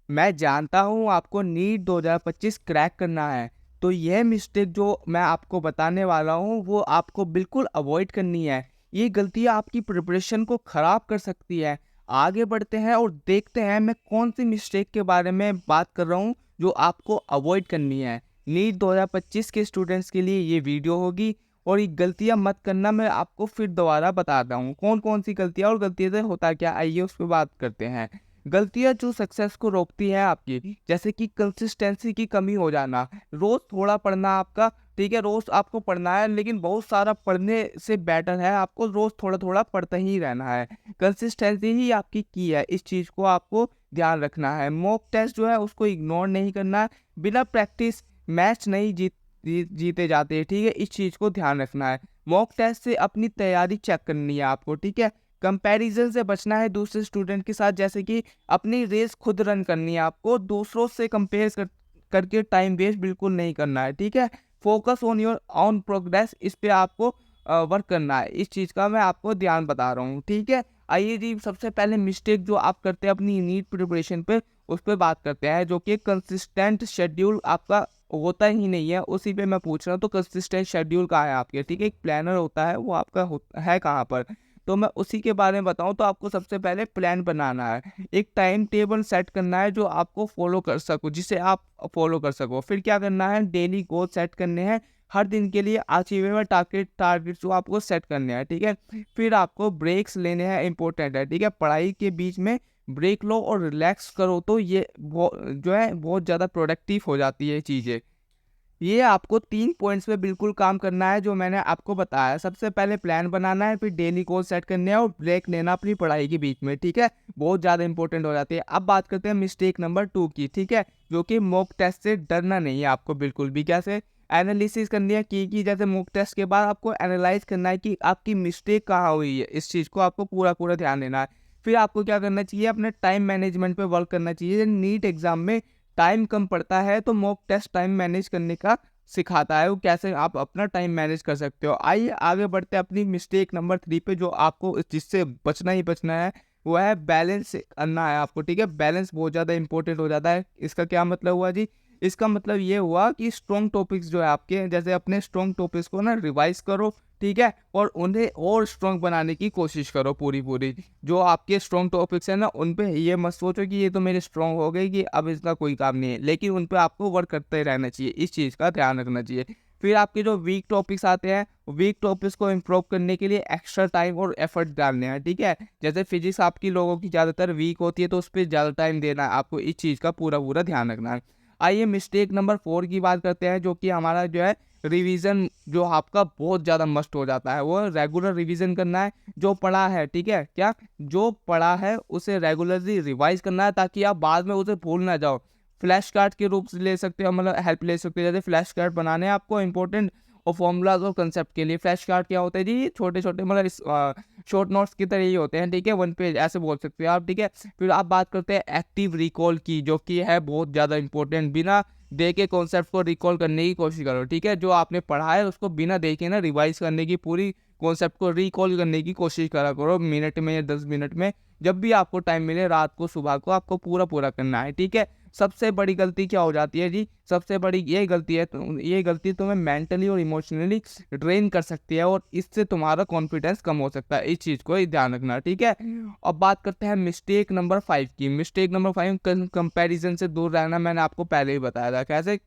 मैं जानता हूँ आपको नीट 2025 क्रैक करना है, तो यह मिस्टेक जो मैं आपको बताने वाला हूँ वो आपको बिल्कुल अवॉइड करनी है। ये गलतियाँ आपकी प्रिपरेशन को ख़राब कर सकती है। आगे बढ़ते हैं और देखते हैं मैं कौन सी मिस्टेक के बारे में बात कर रहा हूँ जो आपको अवॉइड करनी है। नीट 2025 के स्टूडेंट्स के लिए ये वीडियो होगी और ये गलतियाँ मत करना। मैं आपको फिर दोबारा बताता हूँ कौन-कौन सी गलतियाँ और गलतियों से होता क्या, आइए उस पे बात करते हैं। गलतियाँ जो सक्सेस को रोकती है आपकी, जैसे कि कंसिस्टेंसी की कमी हो जाना, रोज़ थोड़ा पढ़ना आपका, ठीक है, रोज़ आपको पढ़ना है लेकिन बहुत सारा पढ़ने से बेटर है आपको रोज़ थोड़ा-थोड़ा पढ़ते ही रहना है। कंसिस्टेंसी ही आपकी की है, इस चीज़ को आपको ध्यान रखना है। मॉक टेस्ट जो है उसको इग्नोर नहीं करना है, बिना प्रैक्टिस मैच नहीं जीते जाते, ठीक है, इस चीज़ को ध्यान रखना है। मॉक टेस्ट से अपनी तैयारी चेक करनी है आपको, ठीक है। कंपैरिजन से बचना है दूसरे स्टूडेंट के साथ, जैसे कि अपनी रेस खुद रन करनी है आपको, दूसरों से करके टाइम वेस्ट बिल्कुल नहीं करना है, ठीक है। Focus on your on progress, इस पे आपको वर्क करना है, इस चीज़ का मैं आपको ध्यान बता रहा हूँ, ठीक है। आइए जी, सबसे पहले मिस्टेक जो आप करते हैं अपनी नीट प्रिपरेशन पे, उस पे बात करते हैं, जो कि कंसिस्टेंट शेड्यूल आपका होता ही नहीं है। उसी पे मैं पूछ रहा हूँ, तो कंसिस्टेंट शेड्यूल कहाँ है आपके, ठीक है। एक प्लानर होता है, वो आपका है कहाँ पर, तो मैं उसी के बारे में बताऊँ तो आपको सबसे पहले प्लान बनाना है। एक टाइम टेबल सेट करना है जो आपको फॉलो कर सको, जिसे आप फॉलो कर सको। फिर क्या करना है, डेली गोल सेट करने हैं, हर दिन के लिए अचीवेबल टारगेट जो आपको सेट करने हैं, ठीक है। फिर आपको ब्रेक्स लेने हैं, इंपॉर्टेंट है, ठीक है। पढ़ाई के बीच में ब्रेक लो और रिलैक्स करो, तो ये जो है बहुत ज़्यादा प्रोडक्टिव हो जाती है चीज़ें। ये आपको 3 पॉइंट्स पे बिल्कुल काम करना है जो मैंने आपको बताया। सबसे पहले प्लान बनाना है, फिर डेली गोल सेट करने हैं और ब्रेक लेना अपनी पढ़ाई के बीच में, ठीक है? बहुत ज़्यादा इंपॉर्टेंट हो जाती है। अब बात करते हैं मिस्टेक नंबर 2 की, ठीक है? जो कि मॉक टेस्ट से डरना नहीं है आपको बिल्कुल भी। कैसे? एनालिसिस करनी है की जैसे मॉक टेस्ट के बाद आपको एनालाइज़ करना है कि आपकी मिस्टेक कहाँ हुई है। इस चीज़ को आपको पूरा-पूरा ध्यान देना है। फिर आपको क्या करना चाहिए, अपने टाइम मैनेजमेंट पे वर्क करना चाहिए। नीट एग्ज़ाम में टाइम कम पड़ता है, तो मॉक टेस्ट टाइम मैनेज करने का सिखाता है, वो कैसे आप अपना टाइम मैनेज कर सकते हो। आइए आगे बढ़ते हैं अपनी मिस्टेक नंबर 3 पे, जो आपको जिससे बचना ही बचना है, वो है बैलेंस करना है आपको, ठीक है। बैलेंस बहुत ज़्यादा इंपॉर्टेंट हो जाता है। इसका क्या मतलब हुआ जी? इसका मतलब ये हुआ कि स्ट्रॉन्ग टॉपिक्स जो है आपके, जैसे अपने स्ट्रॉन्ग टॉपिक्स को ना रिवाइज करो, ठीक है, और उन्हें और स्ट्रॉन्ग बनाने की कोशिश करो पूरी-पूरी। जो आपके स्ट्रॉन्ग टॉपिक्स हैं ना, उन पे ये मत सोचो कि ये तो मेरे स्ट्रॉन्ग हो गए कि अब इसका कोई काम नहीं है, लेकिन उन पे आपको वर्क करते रहना चाहिए, इस चीज़ का ध्यान रखना चाहिए। फिर आपके जो वीक टॉपिक्स आते हैं, वीक टॉपिक्स को इम्प्रूव करने के लिए एक्स्ट्रा टाइम और एफर्ट डालने हैं, ठीक है। जैसे फिजिक्स आपकी लोगों की ज़्यादातर वीक होती है, तो उस पे ज़्यादा टाइम देना है आपको, इस चीज़ का पूरा-पूरा ध्यान रखना है। आइए मिस्टेक नंबर 4 की बात करते हैं, जो कि हमारा जो है रिवीजन, जो आपका बहुत ज़्यादा मस्ट हो जाता है, वो रेगुलर रिवीजन करना है। जो पढ़ा है, ठीक है, क्या जो पढ़ा है उसे रेगुलरली रिवाइज करना है, ताकि आप बाद में उसे भूल ना जाओ। फ्लैश कार्ड के रूप से ले सकते हो, मतलब हेल्प ले सकते हो। जैसे फ्लैश कार्ड बनाने हैं आपको इंपॉर्टेंट और फॉर्मूलाज और कंसेप्ट के लिए। फ्लैश कार्ड क्या होते हैं जी? छोटे छोटे, मतलब शॉर्ट नोट्स की तरह ही होते हैं, ठीक है, 1 पेज ऐसे बोल सकते हो आप, ठीक है। फिर आप बात करते हैं एक्टिव रिकॉल की, जो कि है बहुत ज़्यादा इंपॉर्टेंट। बिना देखे कॉन्सेप्ट को रिकॉल करने की कोशिश करो, ठीक है। जो आपने पढ़ा है उसको बिना देखे ना रिवाइज करने की, पूरी कॉन्सेप्ट को रिकॉल करने की कोशिश करा करो, मिनट में या 10 मिनट में, जब भी आपको टाइम मिले, रात को सुबह को आपको पूरा करना है, ठीक है। सबसे बड़ी गलती क्या हो जाती है जी? सबसे बड़ी ये गलती है, ये गलती तुम्हें मेंटली और इमोशनली ड्रेन कर सकती है, और इससे तुम्हारा कॉन्फिडेंस कम हो सकता है। इस चीज़ को ही ध्यान रखना, ठीक है। अब बात करते हैं मिस्टेक नंबर 5 की। मिस्टेक नंबर 5, कंपैरिजन से दूर रहना। मैंने आपको पहले ही बताया था कैसे।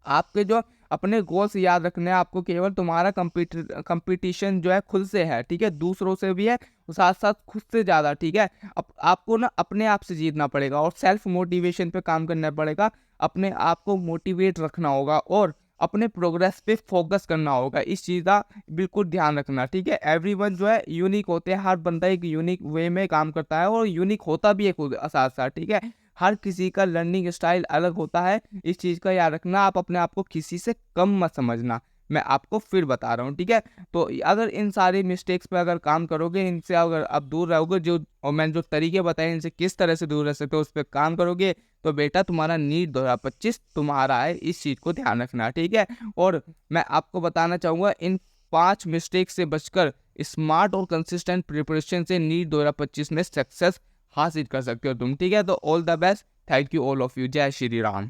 आपके जो अपने गोल्स याद रखने हैं आपको, केवल तुम्हारा कंपटीशन जो है खुद से है, ठीक है, दूसरों से भी है, साथ साथ खुद से ज़्यादा, ठीक है। अब आपको ना अपने आप से जीतना पड़ेगा और सेल्फ मोटिवेशन पे काम करना पड़ेगा। अपने आप को मोटिवेट रखना होगा और अपने प्रोग्रेस पे फोकस करना होगा, इस चीज़ का बिल्कुल ध्यान रखना, ठीक है। एवरीवन जो है यूनिक होते हैं, हर बंदा एक यूनिक वे में काम करता है और यूनिक होता भी है खुद साथ साथ, ठीक है। हर किसी का लर्निंग स्टाइल अलग होता है, इस चीज़ का याद रखना। आप अपने आप को किसी से कम मत समझना, मैं आपको फिर बता रहा हूँ, ठीक है। तो अगर इन सारी मिस्टेक्स पे अगर काम करोगे, इनसे अगर आप दूर रहोगे, जो और मैंने जो तरीके बताए इनसे किस तरह से दूर रह सकते हो, उस पर काम करोगे, तो बेटा तुम्हारा नीट 2025 तुम्हारा है, इस चीज़ को ध्यान रखना, ठीक है। और मैं आपको बताना चाहूँगा, इन 5 मिस्टेक से बचकर स्मार्ट और कंसिस्टेंट प्रिपरेशन से नीट 2025 में सक्सेस हासिल कर सकते हो तुम, ठीक है। तो all the best, thank you all of you. जय श्री राम।